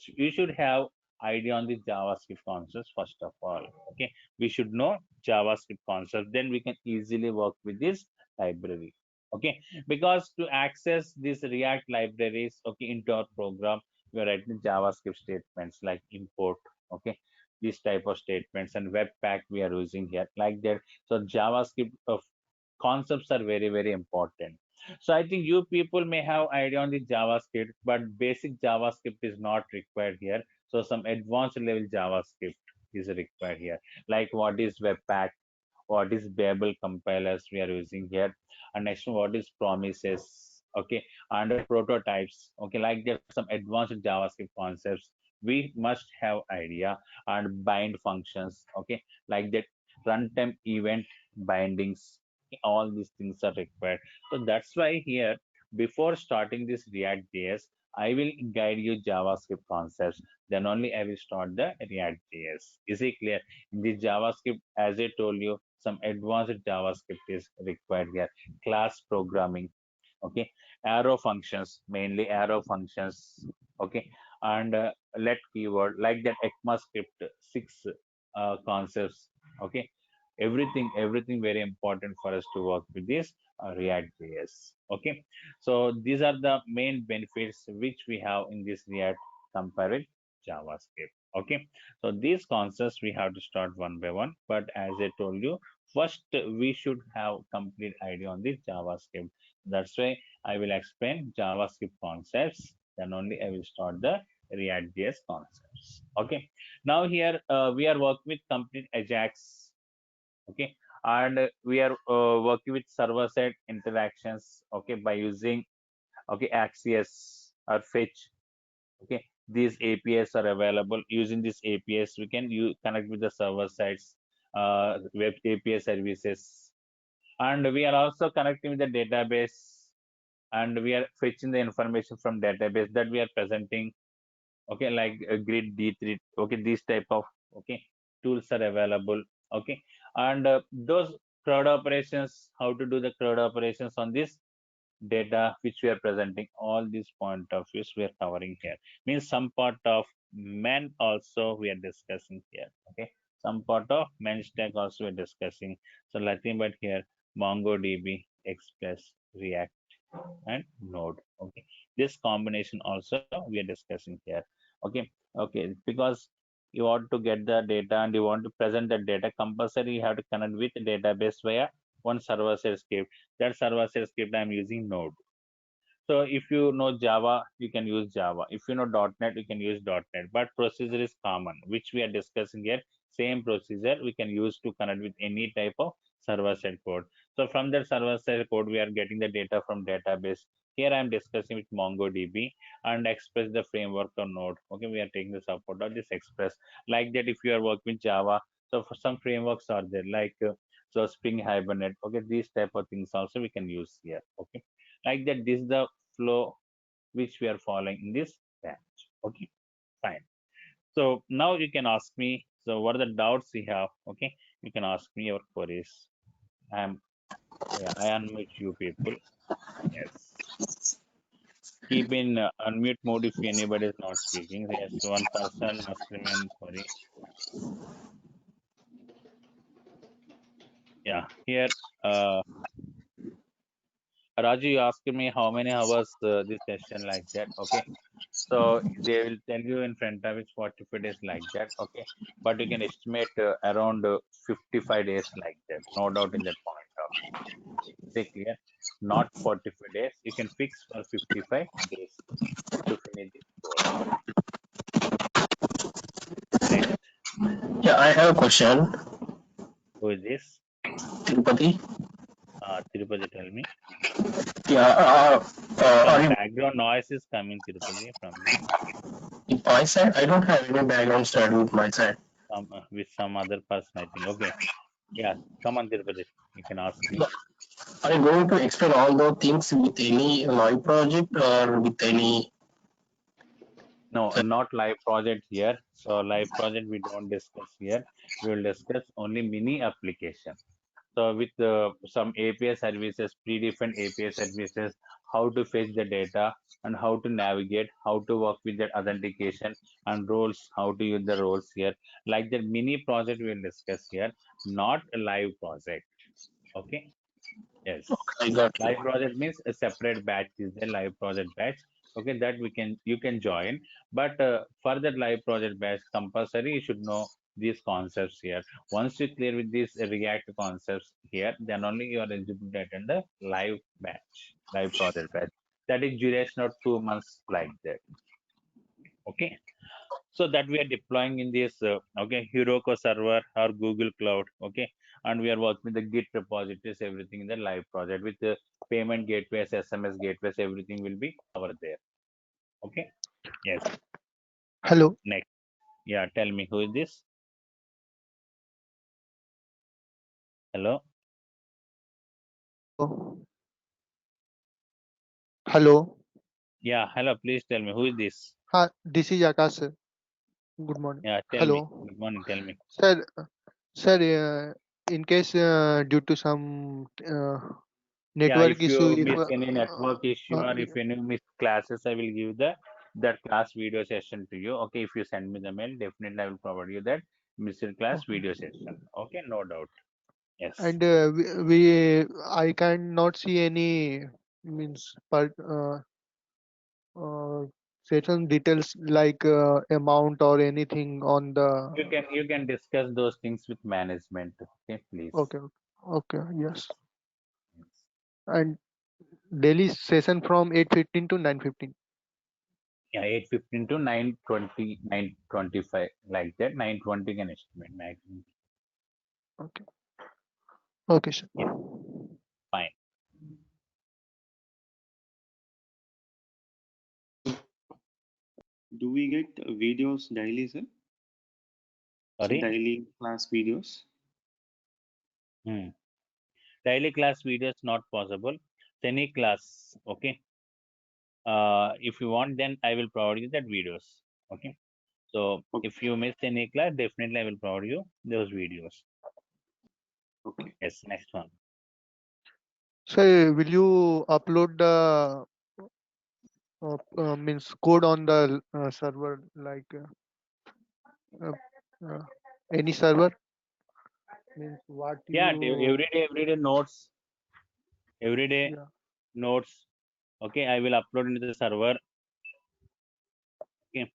you should have idea on the JavaScript concepts first of all. Okay, we should know JavaScript concepts, then we can easily work with this library. Okay, because to access these React libraries, okay, into our program, we are writing JavaScript statements like import, okay, these type of statements, and webpack we are using here, like that. So JavaScript concepts are very, very important. So I think you people may have idea on the JavaScript, but basic JavaScript is not required here. So some advanced level JavaScript is required here. Like what is Webpack, what is Babel compilers we are using here, and next one, what is promises, okay, and prototypes, okay, like there are some advanced JavaScript concepts we must have idea, and bind functions, okay, like that runtime event bindings, all these things are required. So that's why here, before starting this React JS, I will guide you JavaScript concepts. Then only I will start the React JS. Is it clear? In the JavaScript, as I told you, some advanced JavaScript is required here. Class programming, okay, arrow functions, mainly arrow functions, okay, and let keyword, like that ECMAScript, six concepts, okay, everything very important for us to work with this React JS, okay. So these are the main benefits which we have in this React compared with JavaScript, okay. So these concepts we have to start one by one, but as I told you, first we should have complete idea on the JavaScript. That's why I will explain JavaScript concepts, then only I will start the React JS concepts, okay. Now here we are working with complete Ajax, okay, and we are working with server side interactions, okay, by using, okay, Axios or Fetch, okay. These APIs are available. Using these APIs we can connect with the server sides, web API services, and we are also connecting with the database, and we are fetching the information from database that we are presenting, okay, like grid D3, okay, these type of, okay, tools are available, okay. And those CRUD operations, how to do the CRUD operations on this data which we are presenting, all these point of views we are covering here. Means some part of men also we are discussing here, okay. Some part of men stack also we are discussing. So nothing but here MongoDB, Express, React, and Node, okay. This combination also we are discussing here, okay. Okay, because you want to get the data and you want to present the data, compulsory you have to connect with the database via one server side script. That server side script I am using Node. So if you know Java, you can use Java. If you know .NET, you can use .NET. But procedure is common, which we are discussing here. Same procedure we can use to connect with any type of server-side code. So from that server-side code, we are getting the data from database. Here I am discussing with MongoDB and Express the framework or Node. Okay, we are taking the support of this Express. Like that, if you are working with Java, so for some frameworks are there, like so Spring Hibernate. Okay, these type of things also we can use here. Okay, like that, this is the flow which we are following in this batch, okay, fine. So now you can ask me, so what are the doubts you have, okay, you can ask me your queries. I unmute you people. Yes, keep in unmute mode if anybody is not speaking. Yes, one person must remain query. Yeah, here Raju, you asked me how many hours this session, like that, okay. So they will tell you in front of it 45 days, like that, okay. But you can estimate around 55 days, like that. No doubt in that point of view. Is it clear? Not 45 days. You can fix for 55 days to finish this code. Next, Yeah, I have a question. who is this? Tirupati. Tirupati, tell me. Yeah, are Some you background noise is coming, Tirupati, from you. with my side? I don't have any background study with my side. With some other person, I think. Okay. Yeah, come on, Tirupati. You can ask me. But are you going to explain all those things with any live project or with any? No, not live project here. So live project we don't discuss here. We will discuss only mini application. So with some API services, predefined API services, how to fetch the data and how to navigate, how to work with that authentication and roles, how to use the roles here. Like that mini project we will discuss here, not a live project. Okay. Yes. I got you. Live project means a separate batch is the live project batch. Okay, that you can join. But for that live project batch, compulsory you should know these concepts here. Once you clear with these React concepts here, then only you are eligible to attend the live batch, live project batch. That is duration of 2 months like that. Okay. So that we are deploying in this Heroku server or Google Cloud. Okay. And we are working with the Git repositories, everything in the live project with the payment gateways, SMS gateways, everything will be over there. Okay. Yes. Hello. Next. Yeah. Tell me, who is this? Hello. Hello. Hello. Yeah. Hello. Please tell me, who is this? This is Akash, sir. Good morning. Yeah. Tell me. Hello. Good morning. Tell me. Sir, in case due to some Yeah. network If issue, you if miss any network issue or if any miss classes, I will give that class video session to you. Okay. If you send me the mail, definitely I will provide you that Mr. Class okay. video session. Okay. No doubt. Yes. And I cannot see any means certain details like amount or anything on the. You can discuss those things with management. Okay, please. Okay. Okay. Yes. And daily session from 8:15 to 9:15. Yeah, 8:15 to 9:20, 9:25, like that. 9:20 can estimate maximum. Okay. Okay, sir. Yeah, fine. Do we get videos daily, sir? Sorry. Daily class videos? Daily class videos not possible. Any class, okay. If you want, then I will provide you that videos. Okay. So Okay. if you miss any class, definitely I will provide you those videos. Okay. Yes. Next one. So will you upload the means code on the server like any server? Means what Yeah. you Every day notes. Every day yeah. notes. Okay. I will upload into the server. Okay.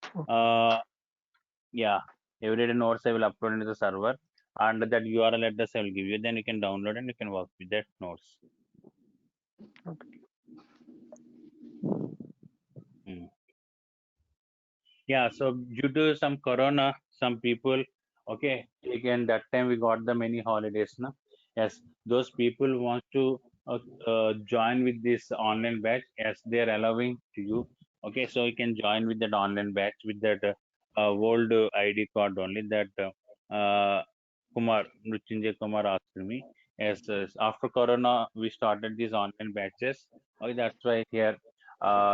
Yeah, every day notes I will upload into the server, and that URL address I will give you. Then you can download and you can work with that notes. Okay. Yeah, so due to some corona, some people, okay, again that time we got the many holidays, no? Yes, those people want to join with this online batch. Yes, they are allowing to you. Okay, so you can join with that online batch with that old ID card only. That Mrutyunjay Kumar asked me. Yes, after corona we started these online batches. Okay, that's why here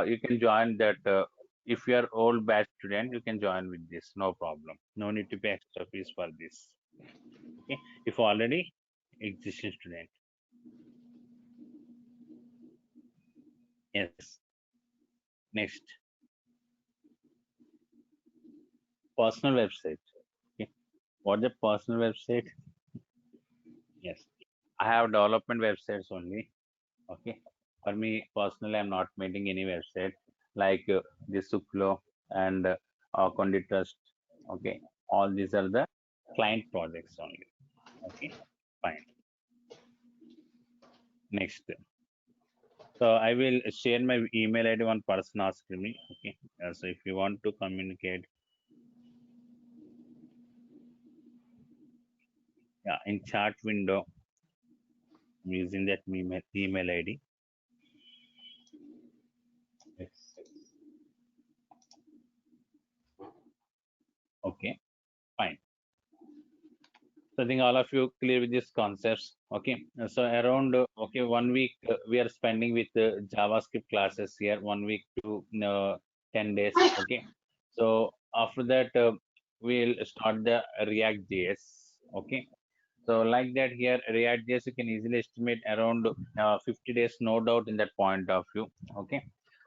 you can join that. If you are old batch student, you can join with this, no problem. No need to pay extra fees for this. Okay, if already existing student. Yes. Next, personal website. Okay, what the personal website? Yes, I have development websites only. Okay, for me personally, I'm not making any website like the Suklo and Kondi Trust. Okay, all these are the client projects only. Okay, fine. Next. So I will share my email ID. One person asked me. Okay. So if you want to communicate, yeah, in chat window, I'm using that email ID. Yes. Okay. Fine. So I think all of you clear with these concepts. Okay. So around 1 week we are spending with JavaScript classes here. 1 week to 10 days. Okay. So after that we'll start the React JS. Okay. So like that here, React JS you can easily estimate around 50 days, no doubt in that point of view. Okay,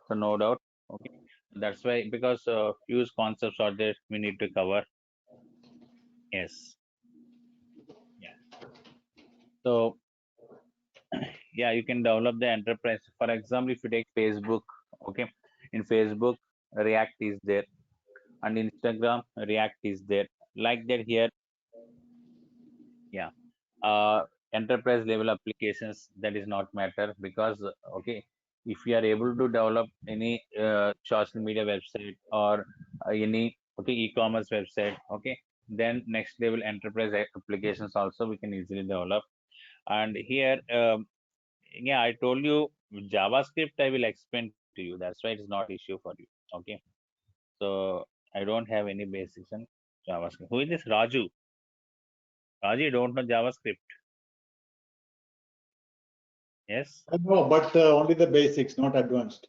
so no doubt. Okay, that's why because use concepts are there we need to cover. Yes, yeah. So yeah, you can develop the enterprise. For example, if you take Facebook, okay, in Facebook React is there, and Instagram React is there. Like that here, Yeah. Enterprise level applications, that is not matter, because okay, if you are able to develop any social media website or any okay e-commerce website, okay, then next level enterprise applications also we can easily develop. And here yeah, I told you JavaScript I will explain to you, that's why it's not issue for you. Okay, so I don't have any basics in JavaScript. Who is this Raju? Raju, you don't know JavaScript? Yes. I know, but only the basics, not advanced.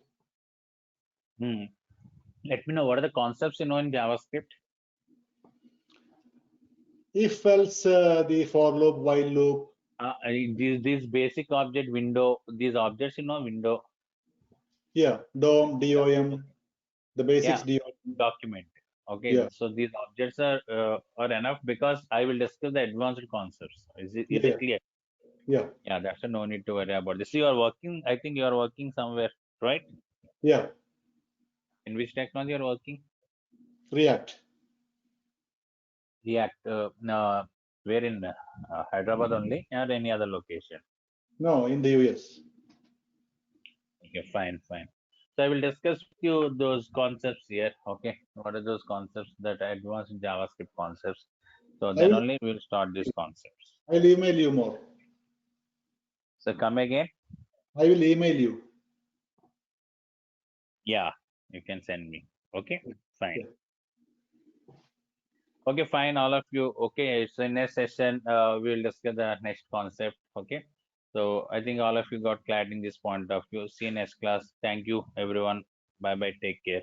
Hmm. Let me know what are the concepts you know in JavaScript. If else, the for loop, while loop. These basic object window, these objects you know window. Yeah, DOM, DOM, the basics Yeah, DOM. document. Okay, Yeah, so these objects are enough, because I will discuss the advanced concepts. Is yeah, it clear? yeah, Yeah, that's no need to worry about this. You are working. I think you are working somewhere, right? yeah. In which technology you are working? React. React. No, where in Hyderabad only, or any other location? No, in the US. Okay, fine, fine. So I will discuss with you those concepts here. Okay, what are those concepts that advanced JavaScript concepts? So I then will, only we will start these concepts. I'll email you more. So come again. I will email you. Yeah, you can send me. Okay, fine. Yeah. Okay, fine, all of you. Okay, so in next session, we will discuss the next concept. Okay, so I think all of you got clarity in this point of view. See you next class. Thank you, everyone. Bye bye. Take care.